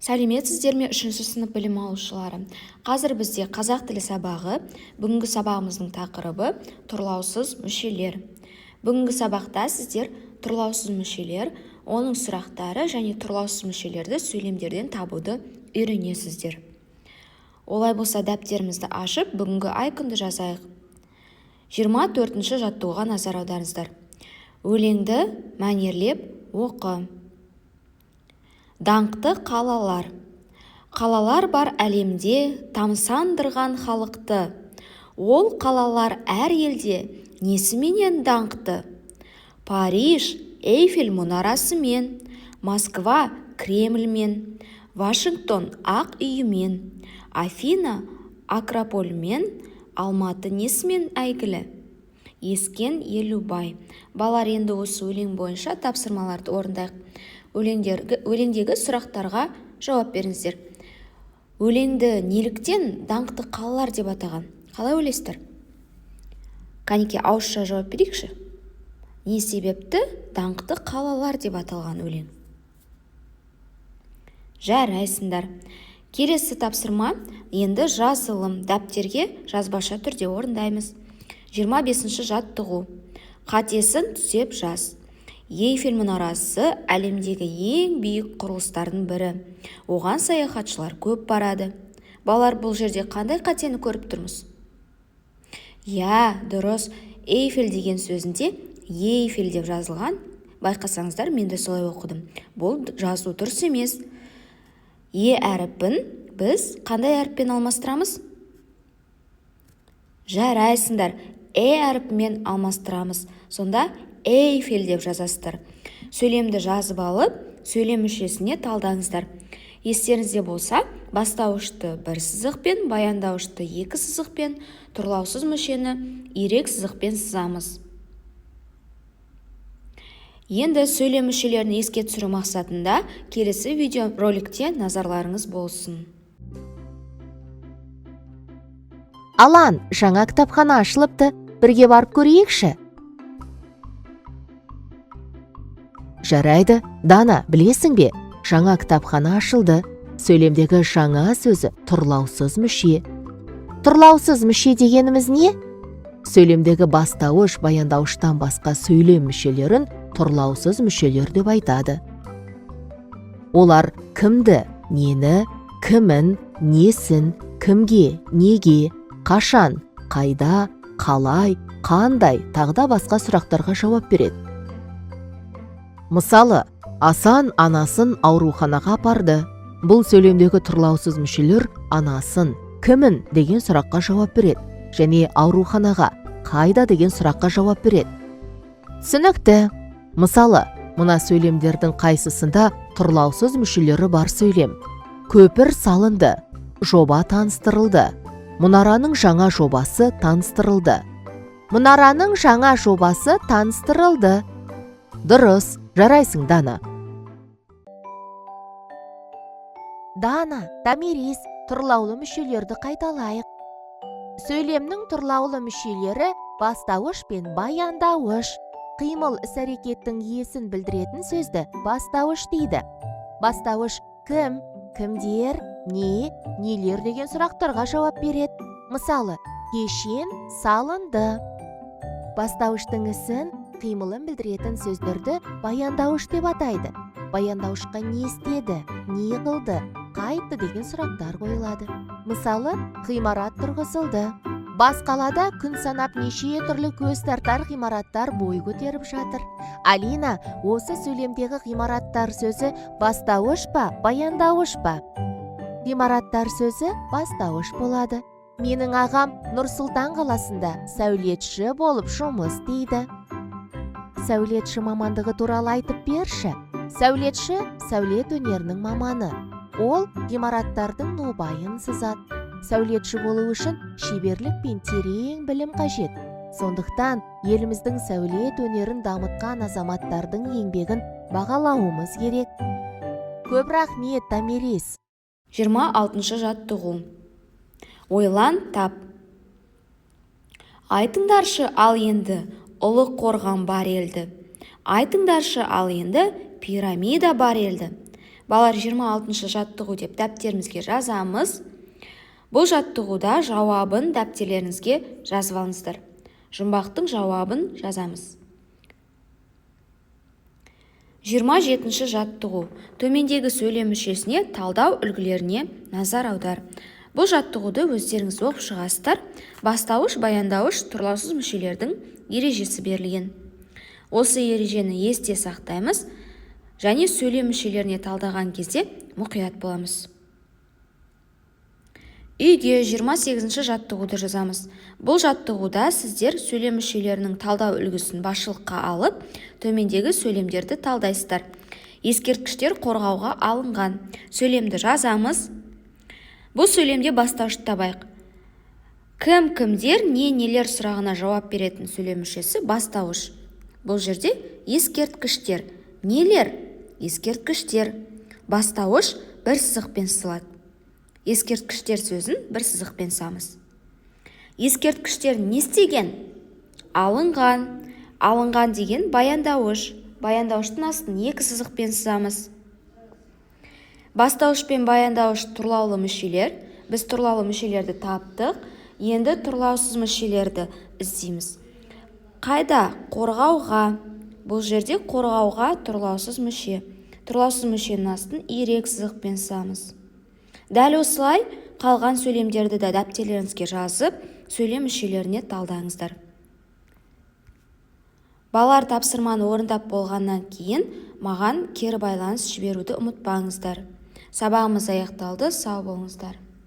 Сәлеметсіздер ме 3-ші сынып білім алушылары? Қазір бізде қазақ тілі сабағы. Бүгінгі сабағымыздың тақырыбы тұрлаусыз мүшелер. Бүгінгі сабақта сіздер тұрлаусыз мүшелер, оның сұрақтары және тұрлаусыз мүшелерді сөйлемдерден табуды үйренесіздер. Олай болса дәптерімізді ашып, бүгінгі ай күнді жазайық. 24-ші жаттығуға назар аударыңыздар. Өлеңді мәнерлеп оқы. Даңқты қалалар. Қалалар бар әлемде тамсандырған халықты. Ол қалалар әр елде несіменен даңқты? Париж Эйфель мұнарасымен, Москва Кремльмен, Вашингтон ақ үйімен, Афина Акропольмен, Алматы несімен әйгілі? Ескен Елубай. Балалар, енді осы өлең бойынша тапсырмаларды орындайық. Өлеңдегі сұрақтарға жауап беріңіздер. Өлеңді неліктен даңқты қалалар деп атаған? Қалай ойлайсыздар? Кәнеке ауызша жауап берейікші. Не себепті даңқты қалалар деп аталған өлең? Жарайсыңдар. Келесі тапсырма енді жазылым. Дәптерге жазбаша түрде орындаймыз. 25-ші жаттығу. Қатесін түзеп жаз. Эйфель мұнарасы әлемдегі ең биік құрылыстардың бірі. Оған саяхатшылар көп барады. Балалар, бұл жерде қандай қатені көріп тұрмыз? Дұрыс. Эйфель деген сөзінде Эйфель деп жазылған. Байқасаңыздар, мен де солай оқыдым. Бұл жазу дұрыс емес. Әріпін біз қандай әріппен алмастырамыз? Жарайсыңдар. Әріпімен алмастырамыз. Сонда Эйфель деп жазасыздар. Сөйлемді жазып алып, сөйлем мүшесіне талдаңыздар. Естеріңізде болса, бастауышты бір сызықпен, баяндауышты екі сызықпен, тұрлаусыз мүшені ирек сызықпен сызамыз. Енді сөйлем мүшелерін еске түсіру мақсатында келесі видеороликте назарларыңыз болсын. Алан, жаңа кітапхана ашылыпты, бірге барып көрейікші. Жарайды. Дана, білесің бе? Жаңа кітапхана ашылды. Сөйлемдегі жаңа сөзі тұрлаусыз мүше. Тұрлаусыз мүше дегеніміз не? Сөйлемдегі бастауыш, баяндауыштан басқа сөйлем мүшелерін тұрлаусыз мүшелер деп айтады. Олар кімді, нені, кімін, несін, кімге, неге, қашан, қайда, қалай, қандай, тағда басқа сұрақтарға жауап береді. Мысалы, Асан анасын ауруханаға апарды. Бұл сөйлемдегі тұрлаусыз мүшелер анасын, кімін деген сұраққа жауап береді, және ауруханаға, қайда деген сұраққа жауап береді. Түсінікті. Мысалы, мына сөйлемдердің қайсысында тұрлаусыз мүшелері бар сөйлем? Көпір салынды, жоба таныстырылды. Мұнараның жаңа жобасы таныстырылды. Мұнараның жаңа жобасы таныстырылды. Дұрыс. Жарайсың, Дана. Дана, Тамирис, тұрлаулы мүшелерді қайталайық. Сөйлемнің тұрлаулы мүшелері бастауыш пен баяндауыш. Қимыл іс-әрекеттің иесін білдіретін сөзді бастауыш дейді. Бастауыш кім, кімдер, не, нелер деген сұрақтарға жауап береді. Мысалы, кешен салынды. Бастауыштың ісін, қимылын білдіретін сөздерді баяндауыш деп атайды. Баяндаушқа не істеді, не қылды, қайтты деген сұрақтар қойылады. Мысалы, ғимарат тұрғызылды. Бас қалада күн санап неше түрлі көз тартар ғимараттар бой көтеріп жатыр. Алина, осы сөйлемдегі ғимараттар сөзі бастауыш па, баяндауыш па? Ғимараттар сөзі бастауыш болады. Менің ағам Нұр-Сұлтан қаласында сәулетші болып жұмыс істейді. Сәулетші мамандығы туралы айтып берші. Сәулетші сәулет өнерінің маманы. Ол ғимараттардың нобайын сызады. Сәулетші болу үшін шеберлік пен терең білім қажет. Сондықтан еліміздің сәулет өнерін дамытқан азаматтардың еңбегін бағалауымыз керек. Көп рахмет, Тамирис. 26-шы жаттығу. Ойлан, тап. Айтыңдаршы ал енді ұлы қорған бар елді. Айтыңдаршы ал енді пирамида бар елді. Балар 26-шы жаттығу деп дәптерімізге жазамыз. Бұл жаттығуда жауабын дәптерлеріңізге жазып алыңыздар. Жұмбақтың жауабын жазамыз. 27-ші жаттығу. Төмендегі сөйлем мүшесіне талдау үлгілеріне назар аудар. Бұл жаттығуды өздеріңіз оқып шығасыздар. Бастауыш, баяндауыш, тұрлаусыз мүшелердің ережесі берілген. Осы ережені есте сақтаймыз және сөйлем мүшелеріне талдаған кезде мұқият боламыз. Үйге 28-ші жаттығуды жазамыз. Бұл жаттығуда сіздер сөйлем мүшелерінің талдау үлгісін басшылыққа алып, төмендегі сөйлемдерді талдайсыздар. Ескерткіштер қорғауға алынған. Сөйлемді жазамыз. Бұл сөйлемде бастаушты табайық. Кім, кімдер, не, нелер сұрағына жауап беретін сөйлем мүшесі бастауыш. Бұл жерде ескерткіштер. Нелер? Ескерткіштер. Бастауыш бір сызықпен сызылады. Ескерткіштер сөзін бір сызықпен сызамыз. Ескерткіштер не істеген? Алынған. Алынған деген баяндауыш. Баяндауыштың астын екі сызықпен сызамыз. Бастауыш пен баяндауыш тұрлаулы мүшелер. Біз тұрлаулы мүшелерді таптық. Енді тұрлаусыз мүшелерді іздейміз. Қайда? Қорғауға. Бұл жерде қорғауға тұрлаусыз мүше. Тұрлаусыз мүшенің астын ирек сызықпен сызамыз. Дәл осылай қалған сөйлемдерді де дәптерлеріңізге жазып, сөйлем мүшелеріне талдаңыздар. Балалар тапсырманы орындап болғаннан кейін маған кері байланыс жіберуді ұмытпаңыздар. Сабағымыз аяқталды, сау болыңыздар.